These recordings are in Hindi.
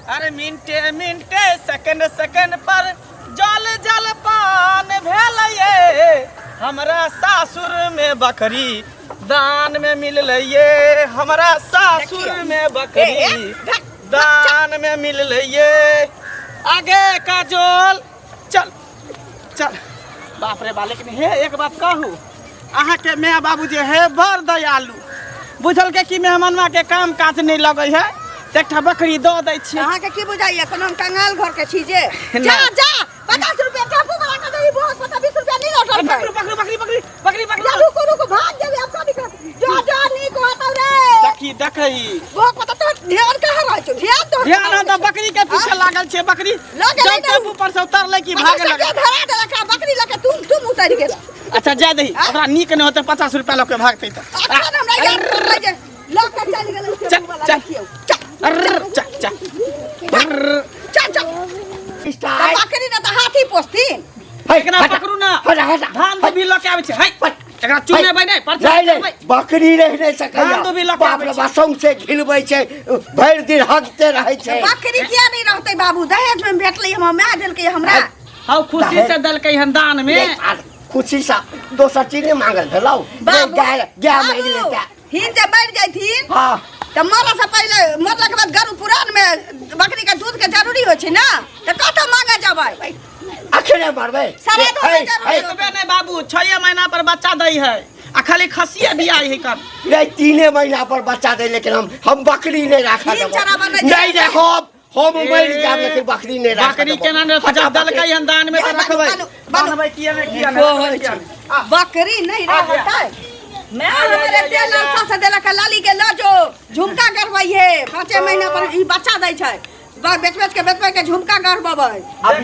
अरे मिनटे मिनटे सेकंड सेकंड पर जल जल पान भेल ये हमरा सासुर में बकरी दान में मिल ये हमरा सासुर में बकरी दान में मिल ये आगे का जोल चल चल बाप रे बा। लेकिन हे एक बात कहू अहाँ के माय बाबू जे है बड़ दयालु बुझल के कि मेहमानवा के काम काज नहीं लगे है एकटा बकरी दो दै छी। अहाँ के की बुझाइए कोनो कंगाल घर के छी जे जा जा 50 रुपया टापू करा के देई बहुत पता 20 रुपया नहीं लौटल बकरी बकरी बकरी बकरी बकरी बकरी रुको रुको भाग जाबे आपका दिक्कत जा जा नहीं को आता रे देखी देखई बहुत पता तो ध्यान कहां रह छ ध्यान तो ध्यान तो बकरी के पीछे लागल छे बकरी जब तक ऊपर से उतर ले कि भागे लगे धरा दे का बकरी लके तुम उतर गेला। अच्छा जा दही ओकरा नीक न होते 50 रुपया लके भागते त अच्छा हमरा यार ले लके चल गेल चल चल चल बकरी ना त हाथी पोस्तीन एकरा पकड़ू ना धान तो भी लके आवे छे है एकरा चुने बइ नै पर बकरी रह नहीं सके धान तो भी लके बाप रे बसंग से घिलबै छै भर दिन हगते रहै छै। बकरी किया नहीं रहते बाबू दहेज में भेटलै हम माय देल के हमरा हाउ खुशी से दल के हन दान में खुशी से दोसर चीज नहीं मांगल भेलौ गाय मांग लेता हिन जे मर जाइथिन हां त मरला से पहले मरला के बाद गरु पुराण में बकरी के दूध के जरूरी होय छै ना त कत मांगे जबै अखरे मरबै सराद में जरूरी तबे नै बाबू 6 महीना पर बच्चा दै है आ खाली खसिए बियाह है कर रे 3 महीना पर बच्चा दे लेकिन हम बकरी नहीं राखा नहीं रखब हम मर जाब लेकिन बकरी नहीं राखब बकरी केना ने जब दल के हन दान में रखबै बनबै किए ने बकरी नहीं रहतै मैं हमरे तेल से देला के लाली के लाजो झुमका करवाइए 5 महीना पर ई बच्चा दै छै बेच के झुमका करवाबै अब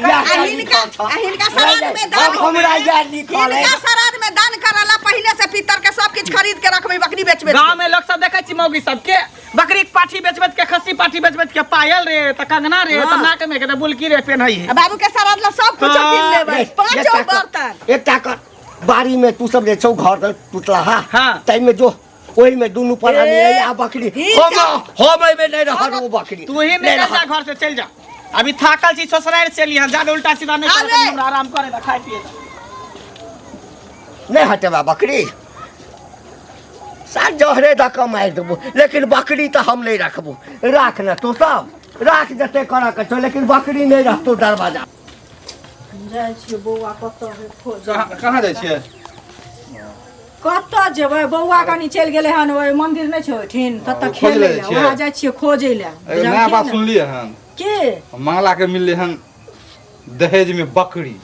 हिनका श्राद्ध में दान हमरा यार लिखल है हिनका श्राद्ध में दान करला पहले से पितर के सब कुछ खरीद के रखबै बकरी बेच गांव में लोग सब देखै छी मौगी सब के बकरी के पाठी बेच के खस्सी पाठी बेच के पायल रे त कंगना रे त नाक में के बुलकी रे पेनहई है बाबू के श्राद्ध ला सब कुछ किन लेबै 5 बर्तन एकटा कर बाड़ी में तू सब रे छौ घर टूटला हां तै में जो ओही में दुनु परानी है आ बकरी हम में नहीं रहल वो बकरी तू ही निकल जा घर से चल जा अभी थाकल छी ससुराल से लिया ज्यादा उल्टा सीधा नहीं कर हमरा आराम करे ला खाए पिए नहीं हटेबा बकरी साथ जोहरे दा कमाई देबो लेकिन बकरी तो हम नहीं रखबो राख ना तो सब राख जते करा के तो लेकिन बकरी नहीं रखतो दरवाजा जाय छी बौआ कत है खोज कहां जाय छियै कत जेबै बौआ कनी चल गेलै हन ओइ मंदिर नै छै ओठिन तत खेलै ले वहां जाय छी खोजै ले नया बात सुनलिए हन के मंगला के मिलले हन दहेज में बकरी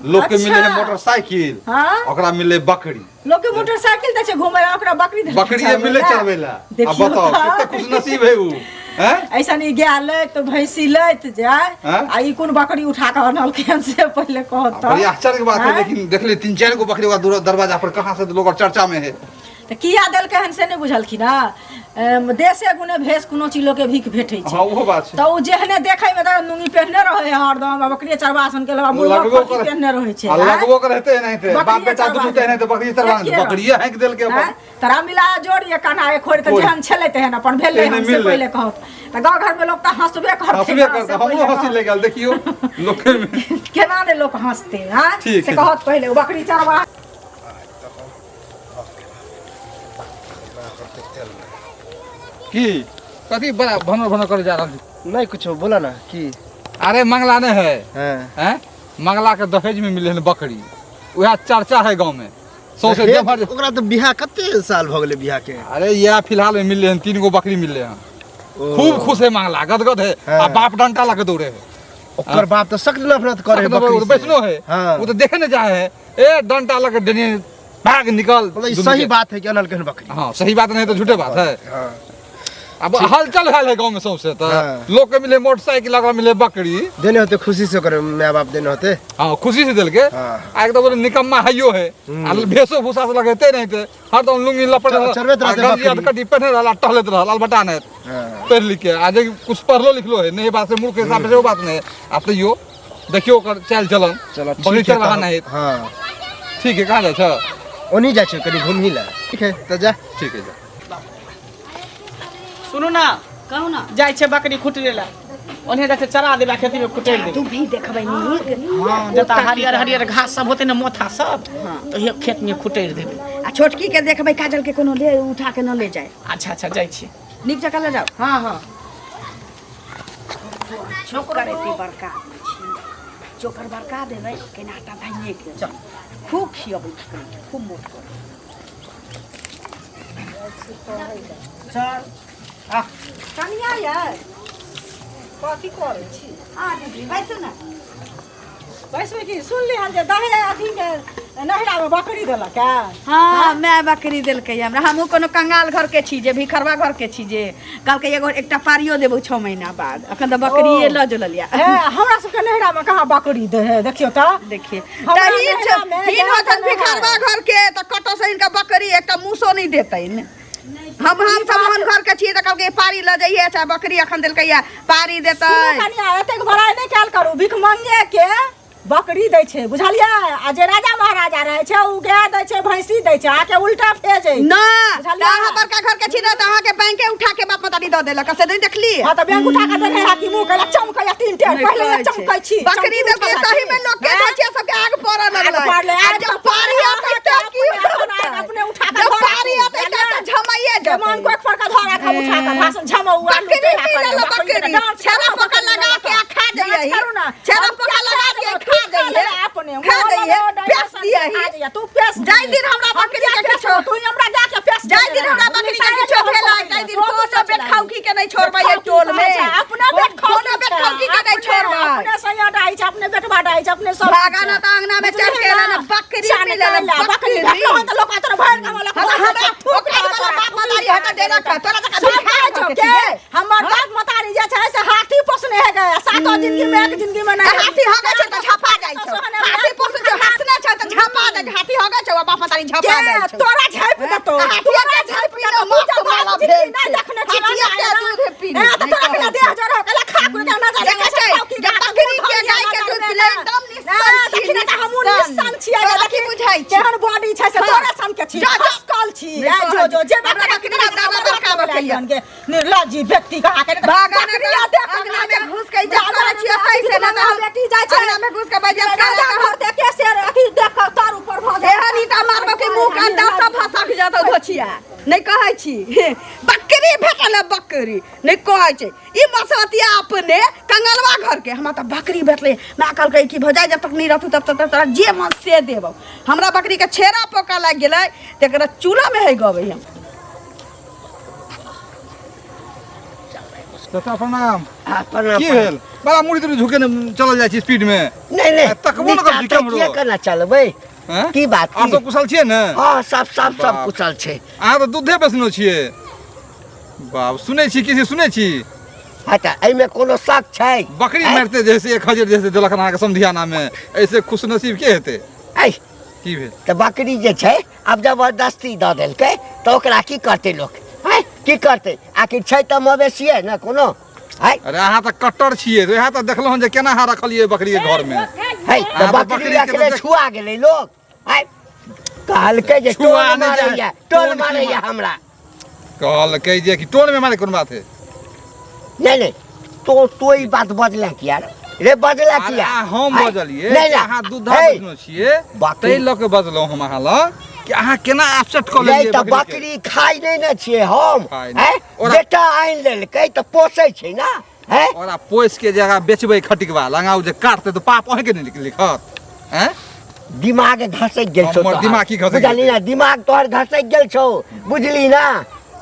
लोग के मिले है मोटरसाइकिल हां ओकरा मिले बकरी लोग के मोटरसाइकिल दे छै घुमै ओकरा बकरी दे बकरी मिले चढ़वेला अब बताओ कितना खुश नसीब है उ ऐसा नहीं गया ले तो भैंसी लेत जाए आ ई कोन बकरी उठा के अनल के से पहले कहत बड़ी आश्चर्य की बात है लेकिन देख ले 3-4 गो बकरी का दरवाजा पर कहां से लोग चर्चा में है त किया देल के हन से नहीं बुझलखिन ना देशे गुने भेष कोनो चीज लोग के भीख भेटै छै हां वो बात छै त उ जेहने देखै में त नुंगी पहनने रहे हरदम बकरी चरवासन के लगा मुर्गा पहनने रहे छै लगबो करते नहीं थे बाप बेटा दुनू ते नहीं तो बकरी चरवासन बकरिया हैक देल के अपन तरा मिला जोड़िए कना ए खोड़ त जेहन छले तेहन अपन भेले हमसे पहले कहत त गांव घर में लोग त हंसबे करते हमहु हंसी ले गेल देखियो लोग केना ने लोग हंसते हां से कहत पहले बकरी चरवा की कथी बड़ा भनर कर जा रहल नहीं कुछ बोला ना कि अरे मंगला ने है हैं मंगला के दहेज में मिले है बकरी वह चर्चा है गांव में सौसे जबर ओकरा तो बियाह कते साल भ गेले बियाह के अरे या फिलहाल में मिले हैं 3 गो बकरी मिले हैं खूब खुश है मंगला गदगद है आ बाप डंटा लगे दौड़े है ओकर बाप तो सख्त नफरत करे बकरी से बैसनो है वो तो देखे न जाए है ए डंटा लगे देने भाग निकल सही बात है कि अनल के बकरी हां सही बात नहीं तो झूठे बात है अब हलचल है गांव में सबसे तो लोग के मिले मोटरसाइकिल लगा मिले बकरी देने होते खुशी से करे माय बाप देने होते हां खुशी से दिल के एकदम निकम्मा हइयो है आ भेसो भूसा से लगते नहीं थे हरदम लुंगी लपट चरबेत रहते बकरी कटी पहने रहला टहलत रहला अलबटा ने पढ़ लिख के आज कुछ पढ़लो लिखलो है नहीं बात से मूर्ख के हिसाब से वो बात नहीं अब तो यो देखियो कर चल चलन बकरी चरवा नहीं हां ठीक है कहां जाय छ ओनी जाय छ कनी घूम ही ला ठीक है त जा ठीक है जा सुनो ना कहू ना जाय छे बकरी खुटले ला उन्हें जैसे चरा देबा खेती में कुटेर दे तू भी देखबै नीक हां जता हरियर हरियर घास सब होते न मोथा सब तो ये खेत में कुटेर देबे आ छोटकी के देखबै काजल के कोनो ले उठा के न ले जाए अच्छा अच्छा जाई छी नीक जकाँ ले जाओ हां हां चोकर एते बड़का चोकर बड़का देबै केनाटा भाइए के चल खूब खियबै खूब मोट कर चल आ कनिया यार कथी करे छी आ दीदी बैसू ना बैसबै की सुन लिहल जे दहे अथी के नहिरा में बकरी देलक हाँ मैं बकरी देलकै हमरा हमहूँ कोनो कंगाल घर के छी जे भिखरवा घर के छी जे कहलकै एगो एकटा पारियो देबौ 6 महीना बाद अखन तऽ बकरिए लऽ जो लिया हे हमरा सबके नहिरा में कहाँ बकरी दे है देखियो तऽ देखिए हमरा नहिरा में हिन वखन भिखरवा घर के तऽ कतौ से इनका बकरी एकटा मूसो नहीं देतैन हम सब मोहन घर के छी तऽ कहलकै पारी लऽ जाइए चाहे बकरी अखन देलकै या पारी देतै कनिया एतेक बड़ाई नहीं कैल करू भिख मंगे के बकरी दै छै बुझलियै आ जे राजा महाराजा रहै छै उ गाय दै छै भैंसी दै छै आके उल्टा भेजै ना बुझलियै? अहाँ बड़का घर के छी ना तऽ अहाँ के बैंके उठा के बाप मतारी दऽ देलक से नहीं देखली हां त बैंक उठा के देने है कि मुंह के चमकै 3 टेर नहीं पहले कहै छै। चमकै छी बकरी देलकै तही में लोग के बच्चे सब के आग पड़ऽ लगलै आग पड़लै, आ जब पारी आते तऽ की अपने उठा के जब धरा पारी आते तऽ झमाइए जे मन को एक फरका धरा के उठा के भाषण झमौआ बकरी मिलल बकरी छेरा पका लगा के खा जाइए करू ना छेरा पका लगा के खा जाइए अपने खा जाइए पेस दिए तू पेस जाय दिन हमरा बकरी के किछो तू हमरा जाके पेस जाय दिन हमरा बकरी के किछो भेला जाय दिन कोनो बेट खाउकी के नहीं छोड़बै ये टोल में अपना बेट कोनो बेट खाउकी के नहीं छोड़बै अपने सैया डाई छै अपने बेटवा डाई छै अपने सब भागाना त अंगना में चढ़ के ना बकरी मिलल बकरी देखलो त लोक तोरा भर के लोक ओकरा वाला बाप मतारी हटा दे रखा तोरा तक के हमर बाप मतारी जे छै से हाथी पोसने है गया सातो जिंदगी में एक जिंदगी में नहीं हाथी हो गए त झपा जाय छै हाथी पोस जे हंसने छै त झपा दे हाथी हो गए छै बाप मतारी झपा जाय छै तोरा झाइप देतो तोरा झाइप देतो मुंह वाला भेल नहीं देखने छी हाथी के दूध पी ए त तोरा के देह जर हो गेला खा गुड़ के ना जा देखे छै बकरी के गाय के दूध पिले एकदम निस्सन छी देखि त हमहु निस्सन छियै देखि बुझाइ छै केहन बॉडी छै से तोरा सन के छी कल छी जो जे बकरी का दाना बड़का बकरिया के निर्लज्जी व्यक्ति कहा के भागने अंगना में घुस के जा करे छियै कैसे ना बेटी जाय छै अंगना में घुस के बजे राजा घर देख के शेर अथी देख के तार ऊपर भ जाय एहन ईटा मारबो के मुंह का दांत सब फसक जातो धोछिया नहीं कहै छी बकरी भेटल है बकरी नहीं कहै छै ई मसवतिया अपने कंगलवा घर के हमरा त बकरी भेटले मां कहलकै कि भजाय जब तक नहीं रहतू तब तक तोरा जे मन से देबो हमरा बकरी के छेरा पोका लाग गेलै तेकरा चूल्हा में है गबै हम चाचा प्रणाम प्रणाम की भेल बड़ा मुड़ी तुड़ी झुके न चल जाइ छी स्पीड में नहीं नहीं तकबो न कर कैमरो के करना चलबै हैं की बात आप सब कुशल छियै न हां सब बाप। कुशल छै अहाँ तो दूधे बेचनो छियै बाप सुनै छी किसी सुनै छी हटा एमे कोनो शक छै बकरी मारते जैसे 1000 जैसे देलक अहाँ के समधियाना में ऐसे खुश नसीब के हेतै ऐ की भेल त बकरी जे छै अब जबरदस्ती द देलकै त ओकरा की करतै लोग हैं की करतै आखिर छै त मवेशिये न कोनो है अरे अहाँ तो कट्टर छियै तो यहाँ तो देखलहुँ जे केना अहाँ रखलियै बकरी के घर में है त अहाँ त बकरी बकरी के रखले देख- छुआ गेलै लोग है कहलकै जे छुआ टोन नहि मारैया जाइ, टोन टोन की मारैया मार- हमरा कहलकै जे कि टोन में मारे कोन बात है नहीं तो ई बात बजला किया रे बजला अरे किया हम है? बजलियै नहीं कि ना अहाँ दूधा है, बेचनो छियै बकरी- तै लऽ के बजलहुँ हम अहाँ लग कि अहाँ केना अपसेट कऽ नहीं लेलियै त बकरी बकरी खाइ नहीं न छियै हम खाइ नहि। है ओरा- बेटा आइन लेलकै त पोसै छै ना है ओरा पोइस के जगह बेचबै खटिकवा लगाउ जे काटतै तो पाप अहीं के नहीं लिखत हैं दिमाग घसक गेल छौ हमर तोहर। दिमाग की घसक बुझली गेल? ना दिमाग तोहर घसक गेल छौ बुझली ना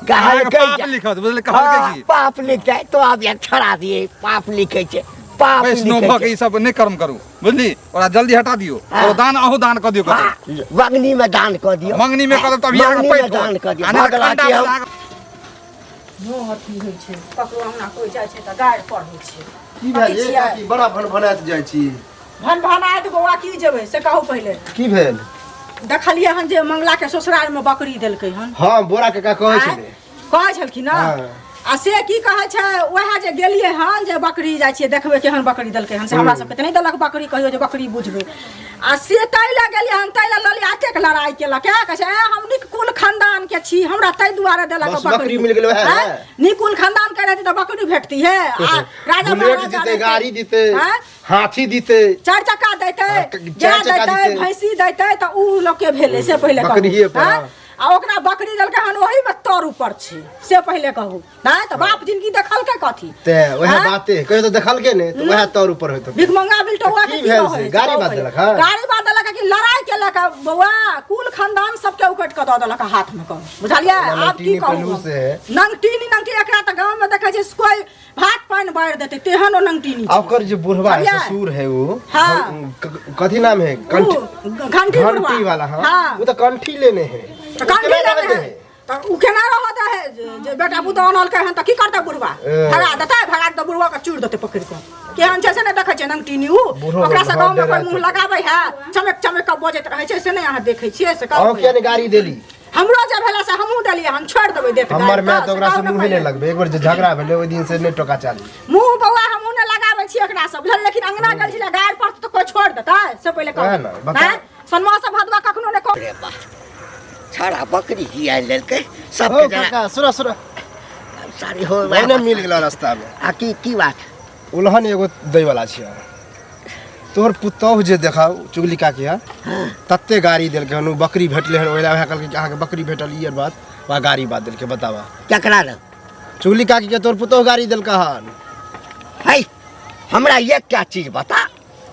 अहाँके कहलकै पाप जे- लिखत बुझलियै कहलकै हाँ, की पाप लिखै तो अब एक छड़ा दिए पाप लिखै छै पाप वैष्णव लिखै के छै ई सब नहीं कर्म करू बुझली ओरा जल्दी हटा दियो हाँ। और दान अहू दान कर दियो कतौ। हाँ, मंगनी में दान कर दियो मंगनी में कर तब मंगनी यहाँ में दान कर दियो आने भगला ठंडा के हम- बजा नो अथी होइ छै ककरो हमरा कोई जाय छै त गाड़ पर होइ छै की भेल ये काकी बड़ा भनभनाइत जाइ छी भन भनाइत बौआ की जेबै से कहू पहिले की भेल देखलियै हन जे मंगला के ससुराल में बकरी देलकै हन हाँ बोरा काका कहै छलै कहै छलखिन ना हाँ। आ से की कहै छै वएह जे गेलियै हन जे बकरी जाइ छियै देखबै केहन बकरी देलकै हन से हमरा सबके तऽ नहि देलक बकरी कहियो जे बकरी बुझबै आ से तैले गेलियै हन तैले ललिया एतेक लड़ाई केलक क्या कहै छै हम निकुल खानदान के छी हमरा तै दुआरे देलक बस बकरी मिल गेलै वएह हैं? निकुल खानदान के रहती तऽ बकरी भेटती है आ राजा बुलेट महाराजा दीते, गाड़ी दीते, हैं? हाथी दीते, 4 चक्का देते चार चक्का देते देते। भैंसी देते तऽ उ लोग के भेलै से पहिले कहू, बकरिये पर, हैं? आ ओकरा बकरी देलकै हन वही में तर ऊपर छै से पहिले कहू नहीं तो बाप जिंदगी देखलकै कथी ते वह हैं? बाते कहियो तो देखल के ने तो वह तौर ऊपर होतो भिखमंगा बिल तो हुआ की भेल से? गाड़ी बात देलक, हाँ? गाड़ी बात देलक कि लड़ाई केलक बउआ कुल खानदान सबके उकट के द देलक हाथ में कहू बुझलियै आब की नंगटीनी कहू पहलू से। नंगटी एकरा त गांव में देखै छै कोई भात पानी बाढ़ देते तेहन ओ नंगटीनी आ ओकर जो बुढ़वा है, बुझलियै? ससुर है वो हाँ। कथी नाम है कंठी घंटी घंटी वाला हाँ वो तो कंठी लेने है तो कांठी लेने है तो उ केना रहत है जे बेटा पुतौ अनलकै हन त की करतै बुढ़वा ए। भगा दे बुढ़वा के चूड़ देते पकड़ के केहन छै से ने देखै छै नंगटीनी उ बुढ़वा ओकरा से घर गांव में डेरा कोई मुंह लगाबै है चमक चमक के बजैत रहै छै से नहीं अहाँ देखै छियै से अहो कहबै किया ने गाड़ी देली हमरो जे भेला से हमहू देलियै हम छोड़ देबै देत हमर में तो ओकरा से मुंह नहीं लगबे एक बार जो झगड़ा भेले ओइ दिन से नहीं टोका चाली मुंह बौआ हमहू ने लगाबै छी एकरा सब बुझल लेकिन अंगना गेल छिला गाड़ पर तो कोई छोड़ देतै से पहिले वएह कहू ने, बता। हैं सनमा से भदवा कखनो ने अरे वाह छड़ा बकरी ही आइ लेलकै ओ सबके जना काका सुरा सुरा सारी हो मैंने मिल गेला रास्ता में आ की बात उल्हन एगो दै वाला छिया तोहर पुतौह जे देखाउ चुगली काकी है तत्ते गाड़ी देलकै हन उ बकरी भेटले हन ओइला वह कहलकै कि अहाँ के बकरी भेटल ईयर बाद वह गाड़ी बात देलकै बतावा केकरा ल चुगली काकी के तोहर पुतौह गाड़ी देलकै हन है हमरा ये क्या चीज बता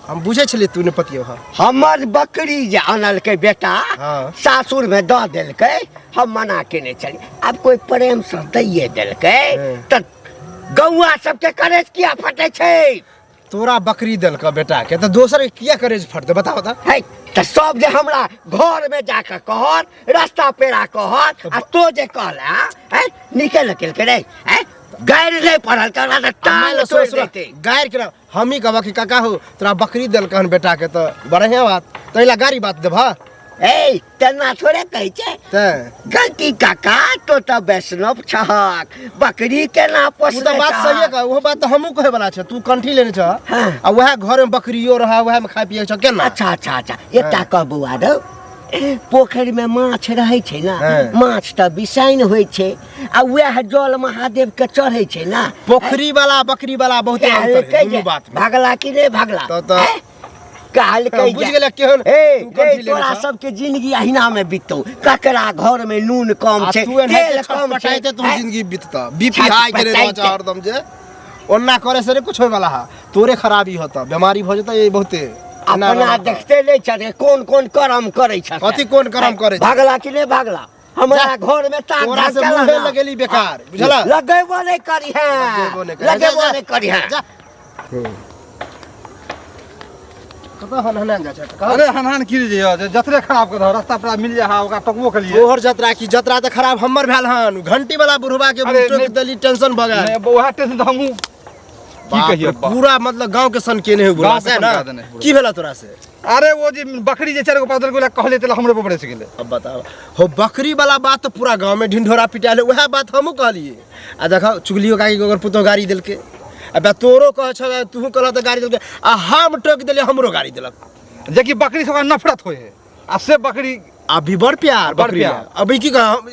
हम बुझे छलिए तू ने पतियो हा हमर बकरी जे आनलकै बेटा हाँ। सासुर में दऽ देलकै हम मना केने चली अब कोई प्रेम से दैये देलकै त गौआ सबके करेज किया फटे छै तोरा बकरी देलकै बेटा के तो दोसर के किया करेज फटते बताओ त है त सब जे हमरा घर में जाके कहत रास्ता पेरा कहत आ तो जे कहला है निकल केलकै रे है गैर नहीं पढ़ल करला त टांग तोड़ देते गायर के हम ही कहबा कि काका हो तोरा बकरी देलकै हन बेटा के तो बढ़िया बात तैला गाड़ी बात देबा ए तना थोड़े कहै छै ते गलती काका तो त वैष्णव छहक बकरी के ना उ पोसले तो बात सही है वो बात तो हमहू कहे वाला छै तू कंठी लेने छ हाँ। आ वह घर में बकरियो रहा वह में खाय पिए छ केना अच्छा एकटा कह बौआ दौ पोखरि में माछ रहै छै ना हाँ। माछ त बिसाइन होइ छै आ वएह जल महादेव के चढ़ै छै ना पोखरी वाला बकरी वाला बहुत अंतर है कहलकै जे दुनू बात में भागला कि नहीं भागला तो हैं? कहलकै बुझ जे- गेलै केहन ए तू कंठी लेने तोरा छ। सबके जिंदगी अहिना में बीतौ ककरा घर में नून कम आ छै तू एना तेल कम छै छटपटाइते तू हैं? जिंदगी बीतता बीपी हाई करे छटपटाइते। रहता हरदम जे ओन्ना करे से रे कुछ होय वाला हा तोरे खराबी होता बीमारी हो जता ये बहुते एना अपना रहता। देखते नहीं छे कोन कोन कर्म करे छे कथी कोन कर्म करे छै? भागला कि नहीं भागला हमरा जा, घर में ताक तोरा झाँक से केला मुँहे ना। लगेली बेकार बुझला लगेबो नहीं करी है लगेबो नहीं करी। लगेबो जा, नहीं करी है जा। कतऽ हनहना जा छै कहाँ? अरे हनहान की जे जतरे खराब कर रास्ता पर मिल जा हा ओकरा टकबो के लिए तोहर जतरा की जतरा तो खराब हमर भेल हन घंटी वाला बुढ़वा के अरे टोक नहीं- देली टेंशन भगा नहीं ओहा टेंशन त हमहू की कहियो पूरा मतलब गांव के सन केने हो बुढ़वा गाँव के से सन ना करा देने बुढ़वा। की भेला तोरा से अरे वो जी बकरी जे चार गो पादल को कहले तेला हमरे पड़े से गेले अब बताओ हो बकरी वाला बात तो पूरा गांव में ढिंढोरा पिटाले वह बात हमहू कहलिए आ देखो चुगलियो काकी के अगर पुतो गाड़ी देलके अब तोरो कह छ तू कहला तो गाड़ी देलके आ हम टोक देले हमरो गाड़ी देलक जे कि बकरी से ओकरा नफरत होय है आ से बकरी अभी बड़ प्यार बड़ बकरी प्यार। अभी की कह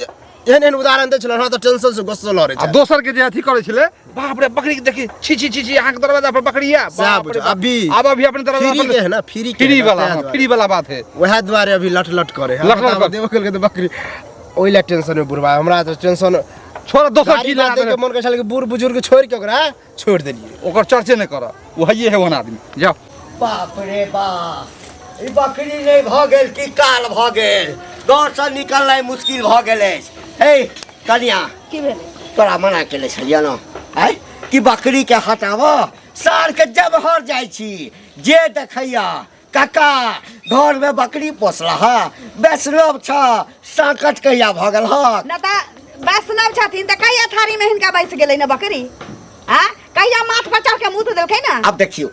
एहन एहन उदाहरण दै छलन तो टेंशन से गुस्सा लड़े आ छै दोसर के जे अथी करे छले बाप रे बकरी के देखी छी अहाँ के दरवाजा पर बकरिया बाप रे बाप। अभी अब अभी अपने दरवाजा फ्री के है ना फ्री के फ्री है ना, वाला ताहि हाँ, दुआरे। फ्री वाला बात है वह द्वारे अभी लट लट करे लट लट करे। देबो के बकरी ओइला टेंशन में बुढ़वा हमरा तो टेंशन छोड़ दोसर गाड़ी की बात लगा के मन के छल कि बूढ़ बुजुर्ग छोड़ के ओकरा छोड़ देलिए ओकर चर्चे नहीं कर वही है वन आदमी जाओ बाप रे बाप ई बकरी नहीं भ गेल की काल भ गेल घर से निकलनाइ मुश्किल भ गेलै हे कनिया की भेलै तोरा मना केले छलियै न है कि बकरी के हटाबो सार के जब हर जाइ छी जे देखैया काका घर में बकरी पोसला हा वैष्णव छ संकट कहिया भ गेल ह न त वैष्णव छथिन त कहिया थारी में हिनका बैस गेलै न बकरी हाँ कहिया माथ पर चढ़ के मुँह तो देलकै न अब देखियो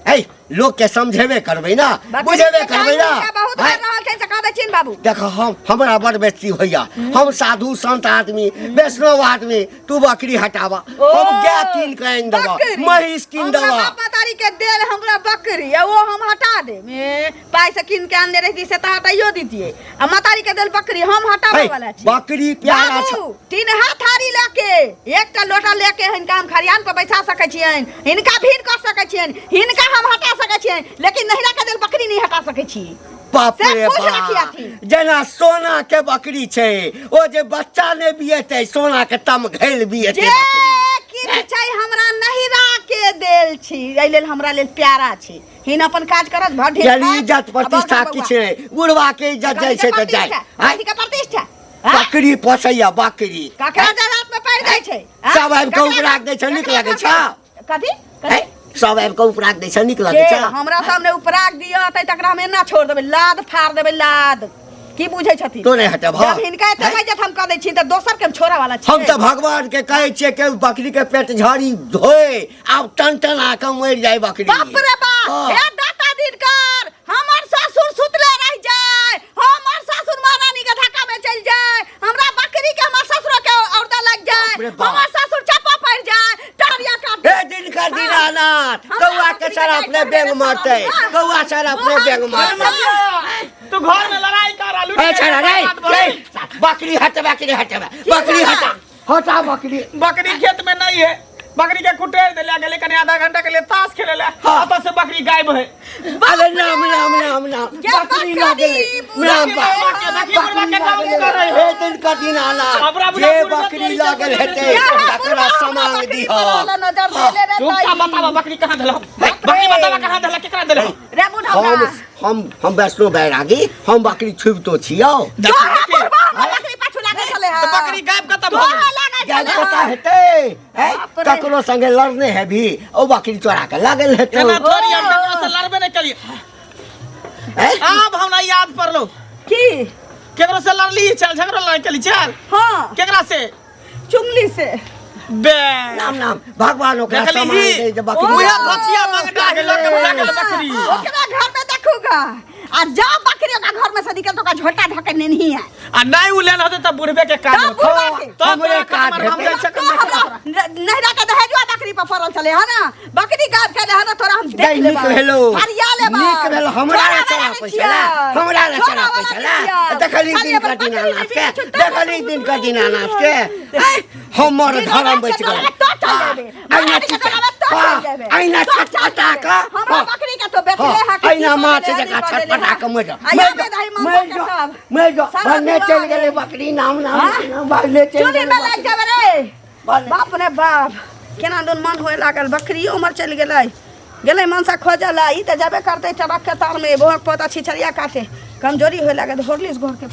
है लोग के समझेबे करबै ना बकरी बुझेबे के करबै गाड़ी ना हिनका बहुत हैं? मार रहल छै से कहबै छी बाबू देखो हम हमरा बड़ बेइज्जती भैया हम साधु संत आदमी वैष्णव आदमी तू बकरी हटावा हम गाय कीन के आइन देबा महिष कीन हमरा देबा बाप मतारी के देल हमरा बकरी आ वो हम हटा दे में पाई से कीन के आन दे रही से त हटाइयो दीजिए आ मतारी के देल बकरी हम हटावे वाला छी बकरी प्यारा छ बाबू, 3 हाथ थारी लेके एकटा लोटा लेके हिनका हम खरियान पर बैठा सकै छियन हिनका भीड़ कर सकै छियन हिनका हम हटा सकै छियन लेकिन नहिरा के देल बकरी नहीं हटा सकै छी बाप से रे पूछ बाप रखिया थी। जेना सोना के बकरी छै ओ जे बच्चा ने बिएते सोना के तम घैल बिएते जे किछ छै हमरा नहिरा के देल छी एहि लेल हमरा लेल प्यारा छी हिन अपन काज करत भर ढेर यानी इज्जत प्रतिष्ठा किछ नै बुढ़वा के इज्जत जाय छै त जाय कथी के प्रतिष्ठा बकरी पोसैया बकरी ककरा जगह पे पड़ जाय छै सब आबि के उपराग दै छै नीक लागै छ कथी सब आबि के उपराग दै छै नीक लागै छ हमरा सामने उपराग दिया तै तकरा हम एना छोड़ देबै लाद फाड़ देबै लाद की बुझै छथि तो नहीं हटब जब हिनका एते इज्जत हम कर दै छी त दोसर के छोड़ा वाला छी हम तो भगवान के कहै छियै कि बकरी के पेट झाड़ी धोए आब टन टन आके मरि जाए बकरी बाप रे बाप हे दाता दिनकर हमर ससुर सुतले रह जाए हमर ससुर महारानी के धक्का में चल जाए हमरा बकरी के हमर ससुर के औरदा लग जाए हमर ससुर चप्पा पड़ जाए टारिया काट ए दिन का दीनानाथ कौआ के सर अपने बेंग मारते कौआ सर अपने बेंग मारते तू घर में लड़ाई कर आलू ए छड़ा रे बकरी हटा बकरी हटा बकरी बकरी खेत में नहीं है बकरी के कुटेर दे ले कने आधा घंटा के लिए ताश खेले ले अब से बकरी गायब है अरे नाम बकरी ना गेले नाम बकरी मुर्गा के काम कर रहे हो ए दिन का दीनानाथ जे बकरी लागल हेते तकरा समांग दी नजर देले रे चुपचाप बतावा बकरी कहां देला बकरी बतावा कहां देला केकरा देला रे बुढ़ा हम वैष्णो बैरागी हम बकरी छुबतो छियो बकरी पाछू लागे चले तो बकरी गायब कतम हो गायब कता हेते ककरो संगे लड़ने है भी ओ बकरी चोरा के लागल हेते ना थोड़ी हम ककरो से लड़बे नहीं करिए अब हमरा याद पड़लो की केकरो से लड़ली चल झगड़ा लड़ के चल हां केकरा से चुंगली से बे नाम भगवान ओकरा समान दे जे बकरी ओया भचिया मंगटा के लग के बकरी ओकरा घर में देखूगा आ जब बकरी का घर में से निकल तो का झोटा ढके नहीं है आ नहीं उलेन होते तब बुढ़बे के काट तब बुढ़बे के। तो हमरे काट हम हेते। दे सकम नहरा के दहेजुआ बकरी पर फरल चले है ना बकरी गाड़ के है ना तोरा हम देख नहीं ले निक भेलो हरिया ले निक भेलो हमरा ना चला पैसा हमरा ना चला पैसा देखली दिन का दीनानाथ के हमर धर्म बच गेल आइना छटपटा का हमरा बकरी का तो बेचले है आइना माछ जका छटपटा के मैं जो भन्ने चल गेले बकरी नाम भागने चल चोरी में लग जावे रे बाप रे बाप केना दोन मन होए लागल बकरी उमर चल गेलै मनसा खोजला ई त जाबे करते चरक के तार में भोग पोता छिछरिया काटे कमजोरी होए लागल होरलिस घर के